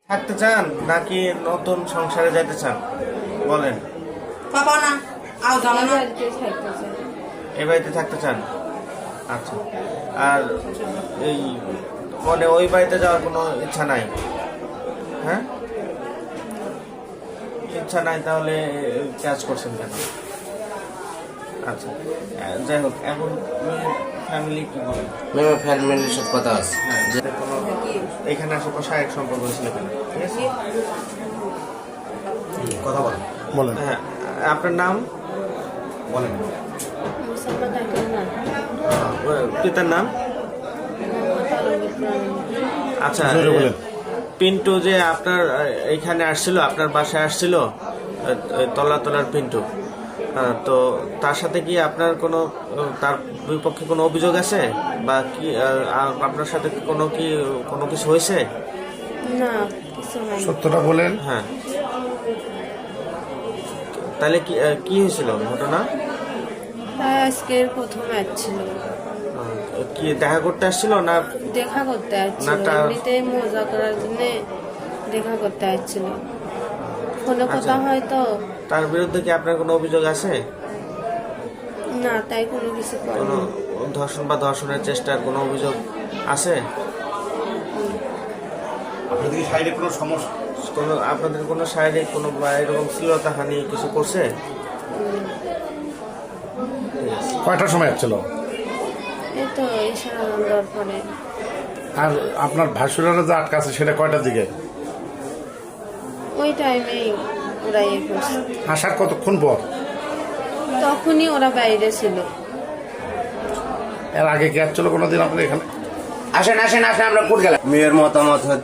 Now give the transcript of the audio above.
থাকতে চান নাকি নতুন সংসারে যেতে চান বলেন? বাবা না আও জানো না এই বাড়িতে থাকতে চান? আচ্ছা, আর এই মানে ওই বাড়িতে যাওয়ার কোনো ইচ্ছা নাই? হ্যাঁ, ইচ্ছা নাই, তাহলে কাজ করছেন কেন? আচ্ছা, যাই হোক, এখন ফ্যামিলি কি বলে? মেয়ের ফ্যামিলির সাথে কথা আছে হ্যাঁ, যে কোনো এখানে আসে কোনো শারীরিক সম্পর্ক হয়েছিল কেন? ঠিক আছে, কথা বলেন বলেন। হ্যাঁ, আপনার নাম বলেন। পিতার নাম? আচ্ছা, জোরে বলেন। পিন্টু যে আপনার এইখানে আসছিল, আপনার বাসায় আসছিল, তলার পিন্টু, তো তার সাথে কি আপনার কোনো, তার বিপক্ষে কোনো অভিযোগ আছে বা কি আপনার সাথে কোনো কিছু হয়েছে? না, কিছু হয়নি। সত্যটা বলেন। হ্যাঁ, তাহলে কি হয়েছিল ঘটনা? আজকের প্রথম আসছিল, কি দেখা করতে আসছিল না? দেখা করতে আসছিল, না, এমনিতেই মজা করার জন্য দেখা করতে আসছিল। ফোনে কথা হয়তো। তার বিরুদ্ধে কি আপনার কোনো অভিযোগ আছে? না, তাই কোনো কিছু কোনো করেনি। ধর্ষণ বা ধর্ষণের চেষ্টার কোনো অভিযোগ আছে? আপনাদের শারীরিক কোনো সমস্যা? আপনাদের কোনো শারীরিক কোনো বা এরকম শ্লীলতা হানি কিছু করছে? কয়টার সময় আসছিল? এই তো এই সারানোর পরে। আর আপনার ভাসুরারা যে আটকা আছে সেটা কয়টার দিকে? ওই টাইমেই ওরা ইয়ে করছে, আসার কতক্ষণ পর? তখনই ওরা বাইরে ছিল। এর আগে কি আসছিল কোনোদিন আপনার এখানে? আসেন আসেন আসেন, আমরা কোর্ট গেলাম। মেয়ের মতামত হচ্ছে